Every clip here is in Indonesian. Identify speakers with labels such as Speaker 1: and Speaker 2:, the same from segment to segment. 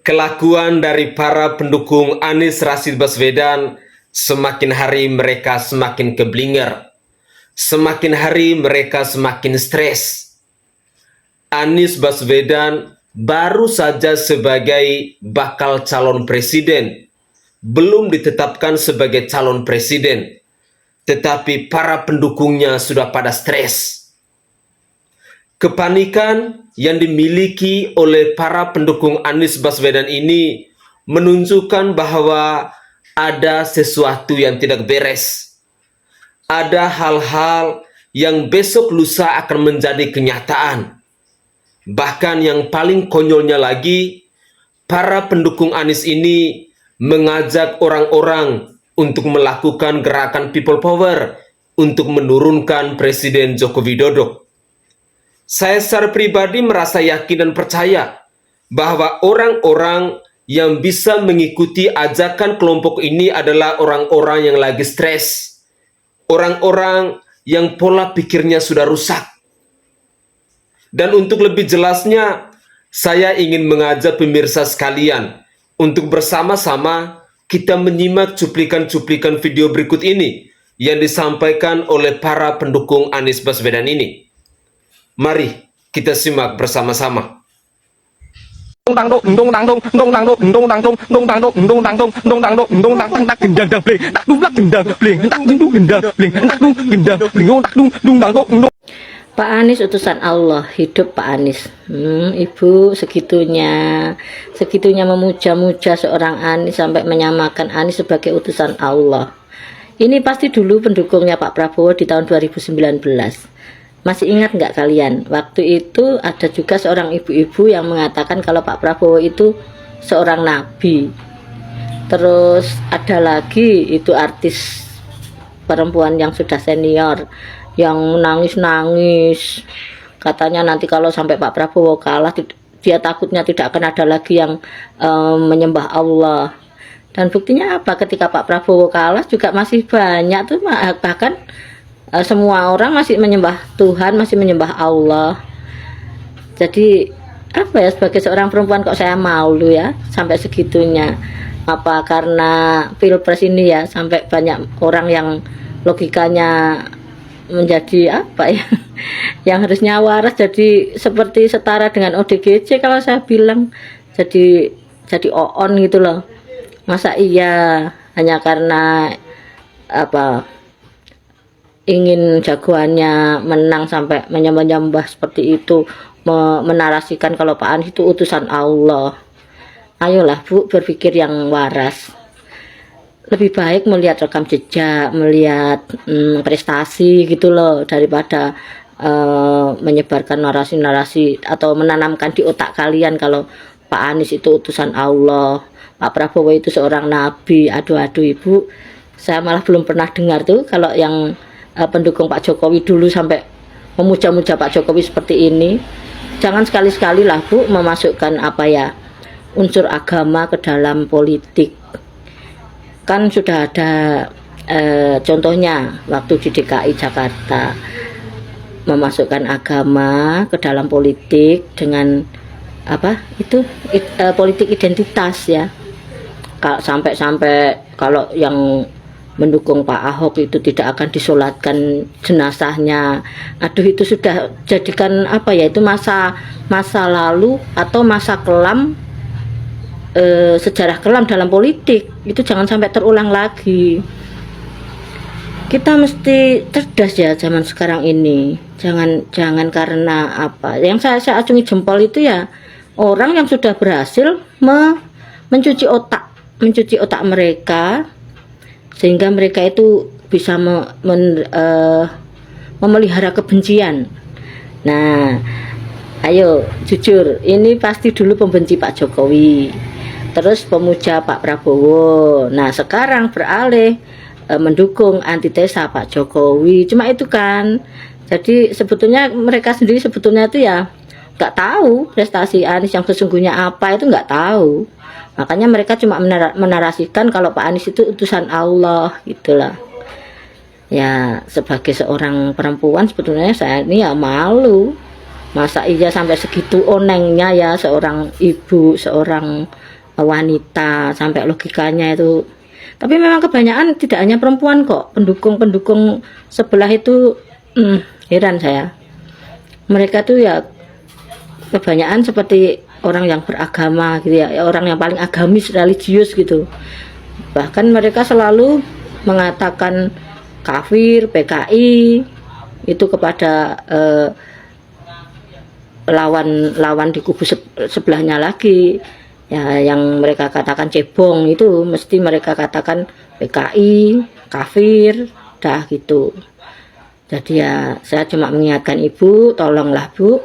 Speaker 1: Kelakuan dari para pendukung Anies Rashid Baswedan, semakin hari mereka semakin keblinger. Semakin hari mereka semakin stres. Anies Baswedan baru saja sebagai bakal calon presiden, belum ditetapkan sebagai calon presiden, tetapi para pendukungnya sudah pada stres. Kepanikan yang dimiliki oleh para pendukung Anies Baswedan ini menunjukkan bahwa ada sesuatu yang tidak beres. Ada hal-hal yang besok lusa akan menjadi kenyataan. Bahkan yang paling konyolnya lagi, para pendukung Anies ini mengajak orang-orang untuk melakukan gerakan people power untuk menurunkan Presiden Joko Widodo. Saya secara pribadi merasa yakin dan percaya bahwa orang-orang yang bisa mengikuti ajakan kelompok ini adalah orang-orang yang lagi stres. Orang-orang yang pola pikirnya sudah rusak. Dan untuk lebih jelasnya, saya ingin mengajak pemirsa sekalian untuk bersama-sama kita menyimak cuplikan-cuplikan video berikut ini yang disampaikan oleh para pendukung Anies Baswedan ini. Mari kita simak bersama-sama.
Speaker 2: Pak Anies utusan Allah, hidup Pak Anies. Ibu segitunya memuja-muja seorang Anies sampai menyamakan Anies sebagai utusan Allah. Ini pasti dulu pendukungnya Pak Prabowo di tahun 2019. Masih ingat nggak kalian? Waktu itu ada juga seorang ibu-ibu yang mengatakan kalau Pak Prabowo itu seorang nabi. Terus ada lagi itu artis perempuan yang sudah senior yang nangis-nangis. Katanya nanti kalau sampai Pak Prabowo kalah, dia takutnya tidak akan ada lagi yang menyembah Allah. Dan buktinya apa? Ketika Pak Prabowo kalah juga masih banyak tuh, bahkan semua orang masih menyembah Tuhan, masih menyembah Allah. Jadi apa ya, sebagai seorang perempuan kok saya malu ya sampai segitunya. Apa karena pilpres ini ya sampai banyak orang yang logikanya menjadi apa ya, yang harusnya waras jadi seperti setara dengan ODGJ kalau saya bilang, jadi oon gitu loh. Masa iya hanya karena apa ingin jagoannya menang sampai menyembah seperti itu, menarasikan kalau Pak Anies itu utusan Allah. Ayolah Bu, berpikir yang waras. Lebih baik melihat rekam jejak, melihat prestasi gitu loh, daripada menyebarkan narasi-narasi atau menanamkan di otak kalian kalau Pak Anies itu utusan Allah, Pak Prabowo itu seorang nabi. Aduh Ibu, saya malah belum pernah dengar tuh kalau yang pendukung Pak Jokowi dulu sampai memuja-muja Pak Jokowi seperti ini. Jangan sekali-sekali lah Bu memasukkan apa ya, unsur agama ke dalam politik. Kan sudah ada contohnya waktu di DKI Jakarta, memasukkan agama ke dalam politik dengan apa itu politik identitas ya. Sampai kalau yang mendukung Pak Ahok itu tidak akan disolatkan jenazahnya. Aduh, itu sudah jadikan apa ya, itu masa lalu atau masa kelam, sejarah kelam dalam politik. Itu jangan sampai terulang lagi. Kita mesti cerdas ya zaman sekarang ini. Jangan karena apa yang saya acungi jempol itu ya, orang yang sudah berhasil mencuci otak mereka sehingga mereka itu bisa memelihara kebencian. Nah, ayo jujur, ini pasti dulu pembenci Pak Jokowi, terus pemuja Pak Prabowo. Nah, sekarang beralih mendukung antitesa Pak Jokowi. Cuma itu kan. Jadi sebetulnya mereka sendiri sebetulnya itu ya nggak tahu prestasi Anies yang sesungguhnya apa, itu nggak tahu. Makanya mereka cuma menarasikan kalau Pak Anies itu utusan Allah gitulah. Ya sebagai seorang perempuan sebetulnya saya ini ya malu. Masa iya sampai segitu onengnya ya seorang ibu, seorang wanita, sampai logikanya itu. Tapi memang kebanyakan tidak hanya perempuan kok, pendukung-pendukung sebelah itu heran saya. Mereka tuh ya kebanyakan seperti orang yang beragama gitu ya, orang yang paling agamis, religius gitu. Bahkan mereka selalu mengatakan kafir, PKI itu kepada lawan di kubu sebelahnya lagi. Ya, yang mereka katakan cebong itu mesti mereka katakan PKI, kafir, dah gitu. Jadi ya saya cuma mengingatkan Ibu, tolonglah Bu,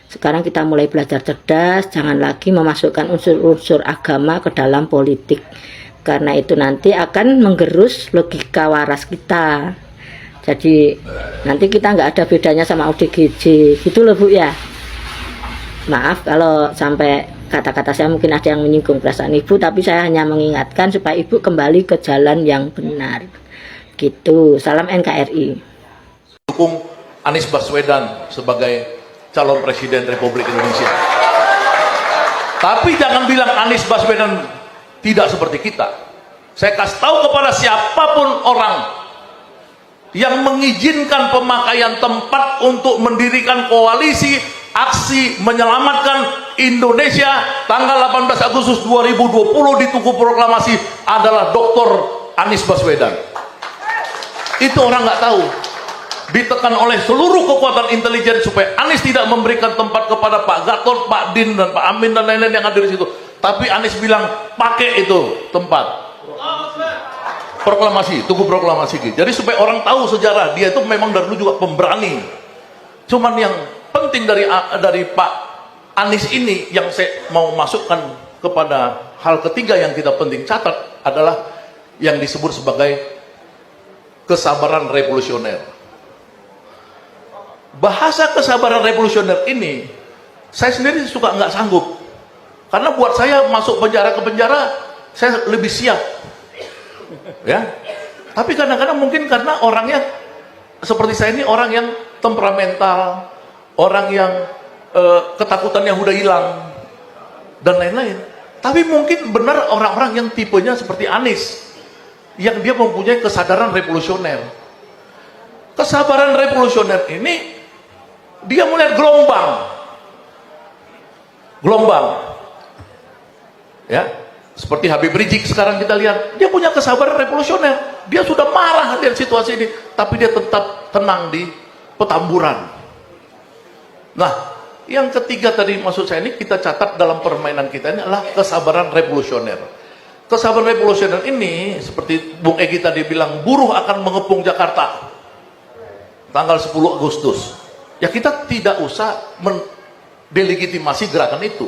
Speaker 2: sekarang kita mulai belajar cerdas, jangan lagi memasukkan unsur-unsur agama ke dalam politik, karena itu nanti akan menggerus logika waras kita. Jadi nanti kita nggak ada bedanya sama ODGJ gitu loh Bu ya. Maaf kalau sampai kata-kata saya mungkin ada yang menyinggung perasaan Ibu, tapi saya hanya mengingatkan supaya Ibu kembali ke jalan yang benar gitu. Salam NKRI.
Speaker 3: Dukung Anies Baswedan sebagai calon presiden Republik Indonesia. Tapi jangan bilang Anies Baswedan tidak seperti kita. Saya kasih tahu kepada siapapun orang yang mengizinkan pemakaian tempat untuk mendirikan koalisi aksi menyelamatkan Indonesia tanggal 18 Agustus 2020 di Tugu Proklamasi adalah Dr. Anies Baswedan. Itu orang nggak tahu. Ditekan oleh seluruh kekuatan intelijen supaya Anies tidak memberikan tempat kepada Pak Gatot, Pak Din, dan Pak Amin dan lain-lain yang hadir di situ. Tapi Anies bilang pakai itu tempat proklamasi, Tugu Proklamasi. Jadi supaya orang tahu sejarah dia itu memang dari dulu juga pemberani. Cuman yang penting dari Pak Anies ini yang saya mau masukkan kepada hal ketiga yang kita penting catat adalah yang disebut sebagai kesabaran revolusioner. Bahasa kesabaran revolusioner ini saya sendiri suka nggak sanggup, karena buat saya masuk penjara ke penjara saya lebih siap ya. Tapi kadang-kadang mungkin karena orangnya seperti saya ini orang yang temperamental, orang yang ketakutannya udah hilang dan lain-lain. Tapi mungkin benar orang-orang yang tipenya seperti Anies, yang dia mempunyai kesadaran revolusioner. Kesabaran revolusioner ini dia melihat gelombang ya, seperti Habib Rizik sekarang kita lihat, dia punya kesabaran revolusioner. Dia sudah marah lihat situasi ini, tapi dia tetap tenang di Petamburan. Nah, yang ketiga tadi maksud saya ini kita catat dalam permainan kita ini adalah kesabaran revolusioner. Kesabaran revolusioner ini seperti Bung Egy tadi bilang, buruh akan mengepung Jakarta tanggal 10 Agustus. Ya kita tidak usah mendelegitimasi gerakan itu.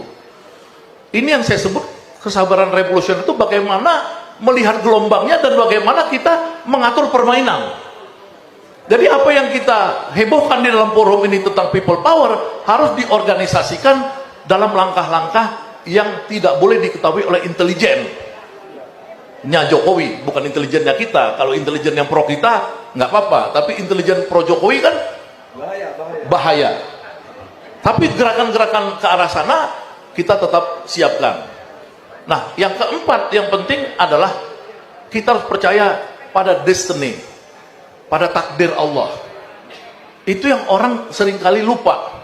Speaker 3: Ini yang saya sebut kesabaran revolusioner itu bagaimana melihat gelombangnya dan bagaimana kita mengatur permainan. Jadi apa yang kita hebohkan di dalam forum ini tentang people power harus diorganisasikan dalam langkah-langkah yang tidak boleh diketahui oleh intelijennya Jokowi, bukan intelijennya kita. Kalau intelijen yang pro kita nggak apa-apa, tapi intelijen pro Jokowi kan bahaya. Tapi gerakan-gerakan ke arah sana kita tetap siapkan. Nah, yang keempat yang penting adalah kita harus percaya pada destiny, pada takdir Allah. Itu yang orang seringkali lupa.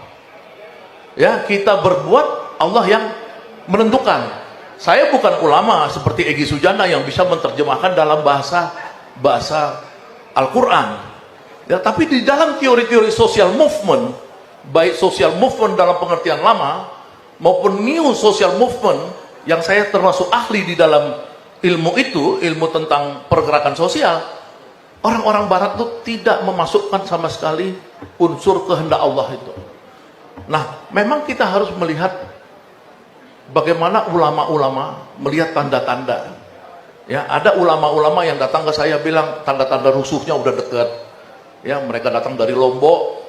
Speaker 3: Ya, kita berbuat, Allah yang menentukan. Saya bukan ulama seperti Egy Sujana yang bisa menerjemahkan dalam bahasa Al-Quran. Ya, tapi di dalam teori-teori social movement, baik social movement dalam pengertian lama maupun new social movement, yang saya termasuk ahli di dalam ilmu itu, ilmu tentang pergerakan sosial, orang-orang barat itu tidak memasukkan sama sekali unsur kehendak Allah itu. Nah, memang kita harus melihat bagaimana ulama-ulama melihat tanda-tanda. Ya, ada ulama-ulama yang datang ke saya bilang tanda-tanda rusuhnya udah dekat. Ya, mereka datang dari Lombok.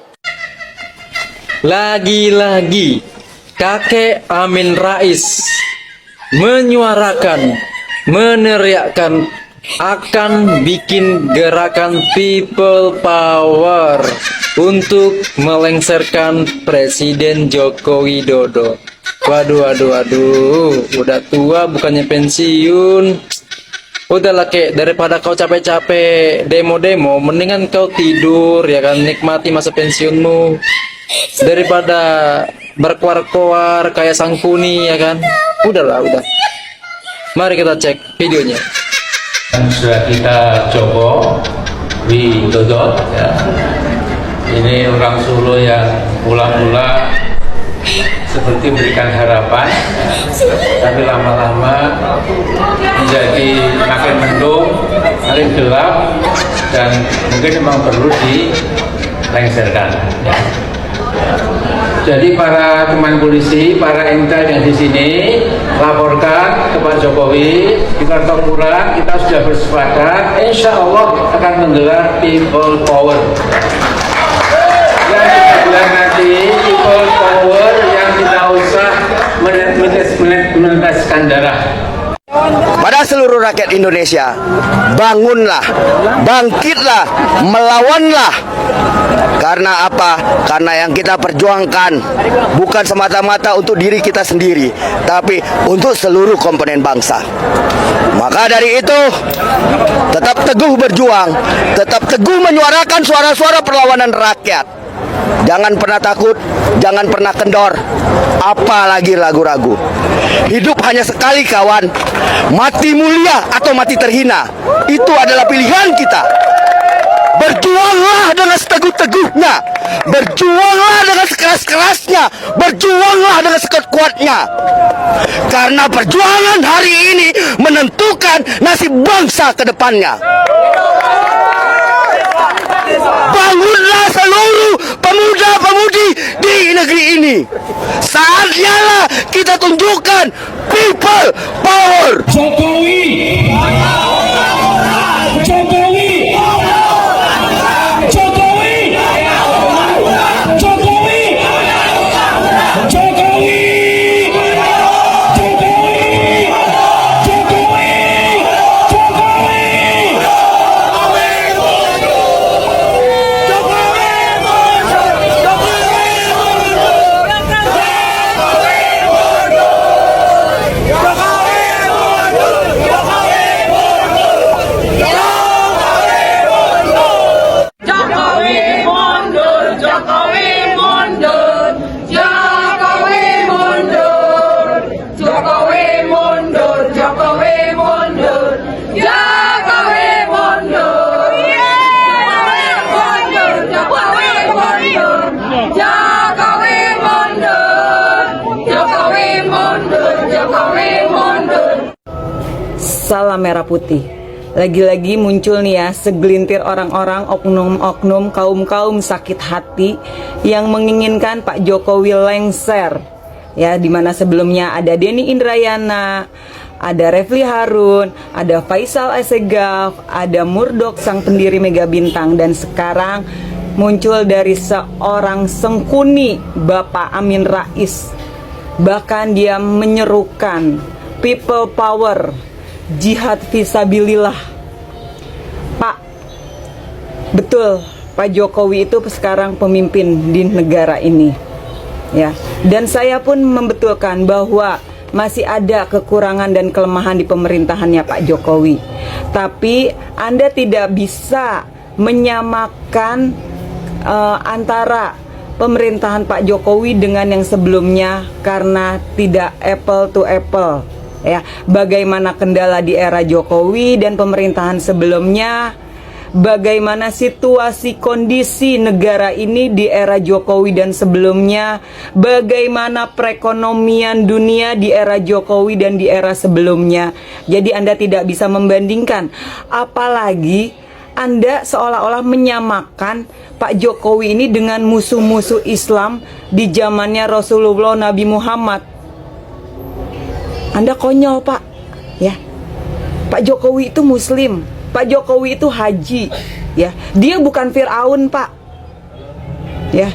Speaker 4: Lagi-lagi kakek Amin Rais menyuarakan, meneriakkan akan bikin gerakan people power untuk melengsarkan Presiden Joko Widodo. Waduh, udah tua bukannya pensiun. Udahlah kek, daripada kau capek-capek demo-demo, mendingan kau tidur ya kan, nikmati masa pensiunmu daripada berkuar-kuar kayak Sangkuni ya kan. Udah. Mari kita cek videonya.
Speaker 5: Dan sudah kita Joko Widodo ya. Ini orang Solo yang mula-mula seperti berikan harapan, tapi lama-lama menjadi makin mendung, makin gelap, dan mungkin memang perlu dilengserkan. Ya. Jadi para teman polisi, para intel yang di sini laporkan ke Pak Jokowi di Kartopura kita sudah bersepakat, insya Allah akan menggelar People Power. Yang kita gelar nanti People Power yang tidak usah meneteskan darah.
Speaker 6: Pada seluruh rakyat Indonesia, bangunlah, bangkitlah, melawanlah. Karena apa? Karena yang kita perjuangkan bukan semata-mata untuk diri kita sendiri, tapi untuk seluruh komponen bangsa. Maka dari itu, tetap teguh berjuang, tetap teguh menyuarakan suara-suara perlawanan rakyat. Jangan pernah takut, jangan pernah kendor, apalagi ragu-ragu. Hidup hanya sekali kawan. Mati mulia atau mati terhina, itu adalah pilihan kita. Berjuanglah dengan seteguh-teguhnya, berjuanglah dengan sekeras-kerasnya, berjuanglah dengan sekuat-kuatnya. Karena perjuangan hari ini menentukan nasib bangsa ke depannya. Bangunlah seluruh pemuda-pemudi di negeri ini. Saatnya lah kita tunjukkan people power.
Speaker 7: Jokowi, Jokowi, Jokowi, Jokowi, Jokowi, Jokowi,
Speaker 8: Salam Merah Putih. Lagi-lagi muncul nih ya segelintir orang-orang, oknum-oknum, kaum-kaum sakit hati yang menginginkan Pak Jokowi lengser. Ya, dimana sebelumnya ada Denny Indrayana, ada Refli Harun, ada Faisal Assegaf, ada Murdoch sang pendiri Mega Bintang, dan sekarang muncul dari seorang Sangkuni, Bapak Amin Rais. Bahkan dia menyerukan people power, jihad fisabilillah. Pak, betul, Pak Jokowi itu sekarang pemimpin di negara ini. Ya, dan saya pun membetulkan bahwa masih ada kekurangan dan kelemahan di pemerintahannya Pak Jokowi. Tapi Anda tidak bisa menyamakan antara pemerintahan Pak Jokowi dengan yang sebelumnya karena tidak apple to apple. Ya, bagaimana kendala di era Jokowi dan pemerintahan sebelumnya, bagaimana situasi kondisi negara ini di era Jokowi dan sebelumnya, bagaimana perekonomian dunia di era Jokowi dan di era sebelumnya. Jadi Anda tidak bisa membandingkan, apalagi Anda seolah-olah menyamakan Pak Jokowi ini dengan musuh-musuh Islam di zamannya Rasulullah Nabi Muhammad. Anda konyol, Pak. Ya. Pak Jokowi itu muslim, Pak Jokowi itu haji, ya. Dia bukan Firaun, Pak. Ya.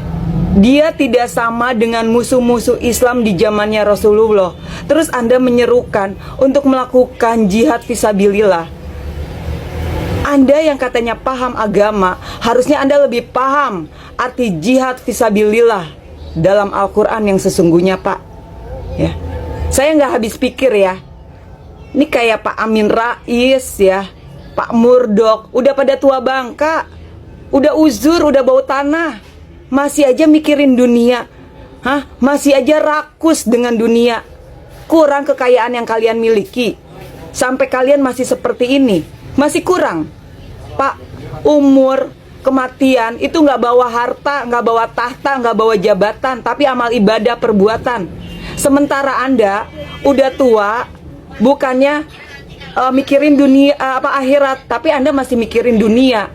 Speaker 8: Dia tidak sama dengan musuh-musuh Islam di zamannya Rasulullah. Terus Anda menyerukan untuk melakukan jihad fisabilillah. Anda yang katanya paham agama, harusnya Anda lebih paham arti jihad fisabilillah dalam Al-Quran yang sesungguhnya, Pak. Saya nggak habis pikir ya. Ini kayak Pak Amin Rais ya, Pak Murdok, udah pada tua bangka, udah uzur, udah bau tanah, masih aja mikirin dunia. Hah? Masih aja rakus dengan dunia. Kurang kekayaan yang kalian miliki. Sampai kalian masih seperti ini. Masih kurang. Pak, umur, kematian itu nggak bawa harta, nggak bawa tahta, nggak bawa jabatan, tapi amal ibadah perbuatan. Sementara Anda udah tua, bukannya mikirin dunia akhirat, tapi Anda masih mikirin dunia.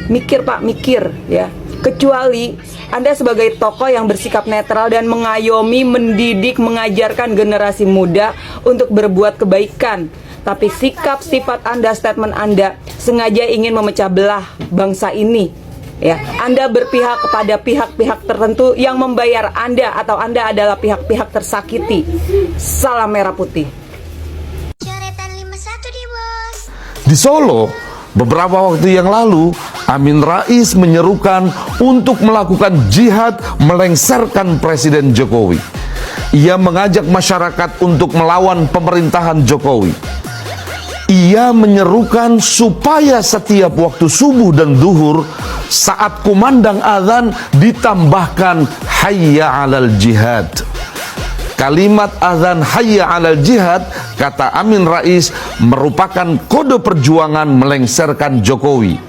Speaker 8: Mikir Pak, mikir ya. Kecuali Anda sebagai tokoh yang bersikap netral dan mengayomi, mendidik, mengajarkan generasi muda untuk berbuat kebaikan. Tapi sikap, sifat Anda, statement Anda sengaja ingin memecah belah bangsa ini. Ya, Anda berpihak kepada pihak-pihak tertentu yang membayar Anda, atau Anda adalah pihak-pihak tersakiti. Salam merah putih.
Speaker 9: Di Solo, beberapa waktu yang lalu, Amin Rais menyerukan untuk melakukan jihad melengsarkan Presiden Jokowi. Ia mengajak masyarakat untuk melawan pemerintahan Jokowi. Ia menyerukan supaya setiap waktu subuh dan duhur, saat kumandang azan ditambahkan hayya 'alal jihad. Kalimat azan hayya 'alal jihad, kata Amin Rais, merupakan kode perjuangan melengsarkan Jokowi.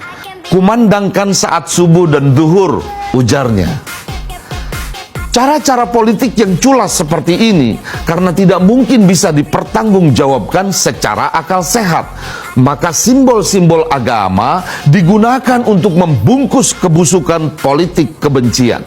Speaker 9: Kumandangkan saat subuh dan duhur, ujarnya. Cara-cara politik yang culas seperti ini karena tidak mungkin bisa dipertanggungjawabkan secara akal sehat, maka simbol-simbol agama digunakan untuk membungkus kebusukan politik kebencian.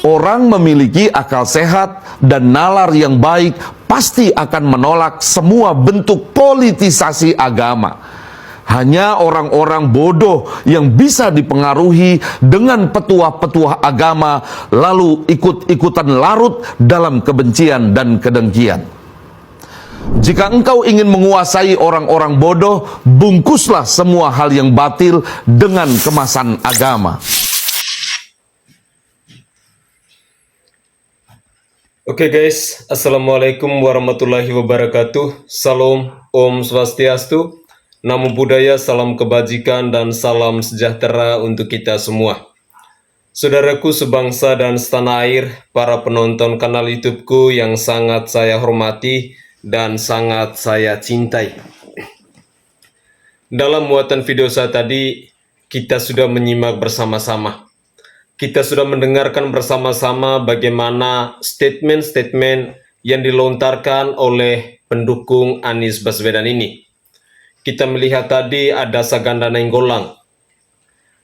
Speaker 9: Orang memiliki akal sehat dan nalar yang baik pasti akan menolak semua bentuk politisasi agama. Hanya orang-orang bodoh yang bisa dipengaruhi dengan petuah-petuah agama lalu ikut-ikutan larut dalam kebencian dan kedengkian. Jika engkau ingin menguasai orang-orang bodoh, bungkuslah semua hal yang batil dengan kemasan agama.
Speaker 1: Oke guys, Assalamualaikum warahmatullahi wabarakatuh. Salam, Om Swastiastu. Namo Buddhaya, salam kebajikan dan salam sejahtera untuk kita semua. Saudaraku sebangsa dan setanah air, para penonton kanal YouTube-ku yang sangat saya hormati dan sangat saya cintai. Dalam muatan video saya tadi, kita sudah menyimak bersama-sama. Kita sudah mendengarkan bersama-sama bagaimana statement-statement yang dilontarkan oleh pendukung Anies Baswedan ini. Kita melihat tadi ada Saganda Nainggolan,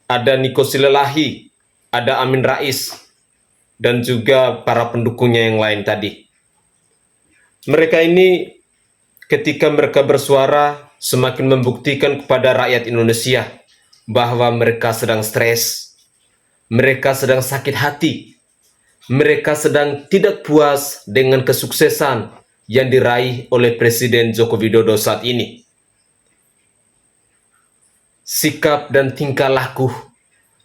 Speaker 1: ada Niko Silalahi, ada Amin Rais, dan juga para pendukungnya yang lain tadi. Mereka ini ketika mereka bersuara semakin membuktikan kepada rakyat Indonesia bahwa mereka sedang stres, mereka sedang sakit hati, mereka sedang tidak puas dengan kesuksesan yang diraih oleh Presiden Joko Widodo saat ini. Sikap dan tingkah laku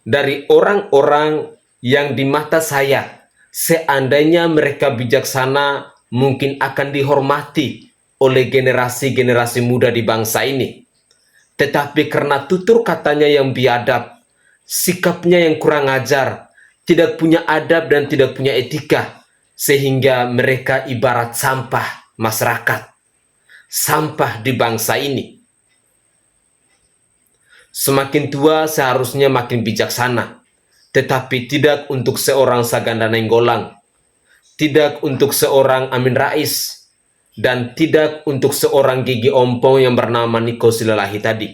Speaker 1: dari orang-orang yang di mata saya, seandainya mereka bijaksana, mungkin akan dihormati oleh generasi-generasi muda di bangsa ini. Tetapi karena tutur katanya yang biadab, sikapnya yang kurang ajar, tidak punya adab dan tidak punya etika, sehingga mereka ibarat sampah masyarakat, sampah di bangsa ini. Semakin tua seharusnya makin bijaksana, tetapi tidak untuk seorang Saganda Nainggolan, tidak untuk seorang Amin Rais, dan tidak untuk seorang gigi ompong yang bernama Niko Silalahi tadi.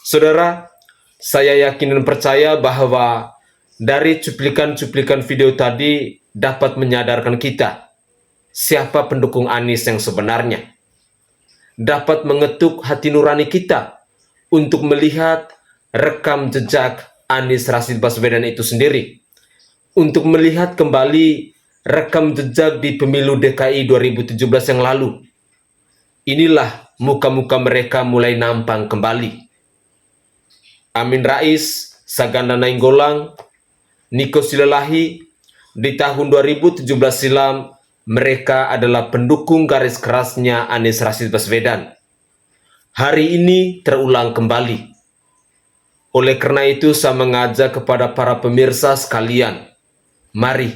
Speaker 1: Saudara, saya yakin dan percaya bahwa dari cuplikan-cuplikan video tadi dapat menyadarkan kita siapa pendukung Anies yang sebenarnya, dapat mengetuk hati nurani kita untuk melihat rekam jejak Anies Rashid Baswedan itu sendiri, untuk melihat kembali rekam jejak di pemilu DKI 2017 yang lalu. Inilah muka-muka mereka mulai nampang kembali. Amin Rais, Saganda Nainggolan, Niko Silalahi di tahun 2017 silam mereka adalah pendukung garis kerasnya Anies Rashid Baswedan. Hari ini terulang kembali. Oleh karena itu saya mengajak kepada para pemirsa sekalian, mari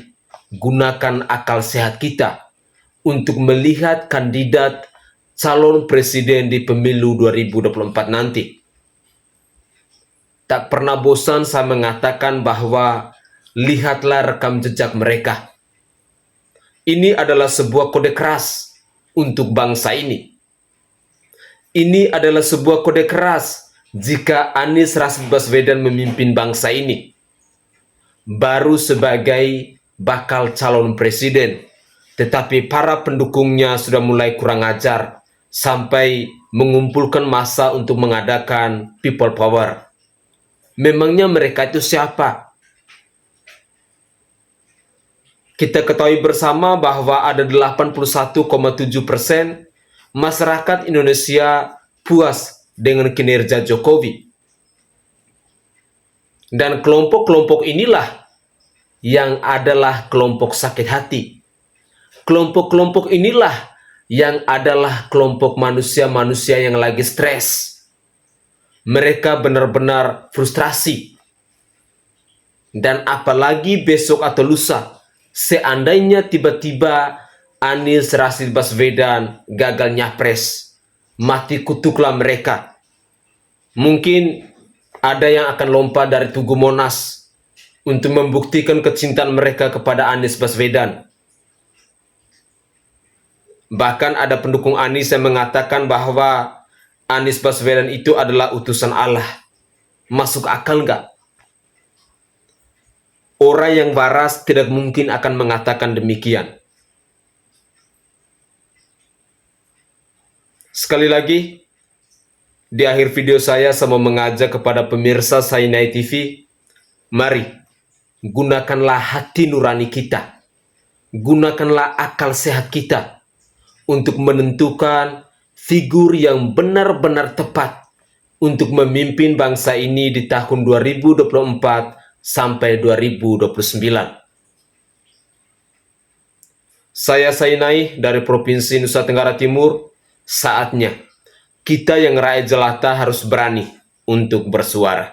Speaker 1: gunakan akal sehat kita untuk melihat kandidat calon presiden di pemilu 2024 nanti. Tak pernah bosan saya mengatakan bahwa lihatlah rekam jejak mereka. Ini adalah sebuah kode keras untuk bangsa ini. Ini adalah sebuah kode keras jika Anies Rashid Baswedan memimpin bangsa ini. Baru sebagai bakal calon presiden, tetapi para pendukungnya sudah mulai kurang ajar sampai mengumpulkan massa untuk mengadakan people power. Memangnya mereka itu siapa? Kita ketahui bersama bahwa ada 81,7% masyarakat Indonesia puas dengan kinerja Jokowi. Dan kelompok-kelompok inilah yang adalah kelompok sakit hati. Kelompok-kelompok inilah yang adalah kelompok manusia-manusia yang lagi stres. Mereka benar-benar frustrasi. Dan apalagi besok atau lusa, seandainya tiba-tiba Anies Rashid Baswedan gagal nyapres, mati kutuklah mereka. Mungkin ada yang akan lompat dari Tugu Monas untuk membuktikan kecintaan mereka kepada Anies Baswedan. Bahkan ada pendukung Anies yang mengatakan bahwa Anies Baswedan itu adalah utusan Allah. Masuk akal nggak? Orang yang waras tidak mungkin akan mengatakan demikian. Sekali lagi, di akhir video saya mau mengajak kepada pemirsa Sainai TV, mari gunakanlah hati nurani kita, gunakanlah akal sehat kita untuk menentukan figur yang benar-benar tepat untuk memimpin bangsa ini di tahun 2024 sampai 2029. Saya Sainai dari Provinsi Nusa Tenggara Timur. Saatnya kita yang rakyat jelata harus berani untuk bersuara.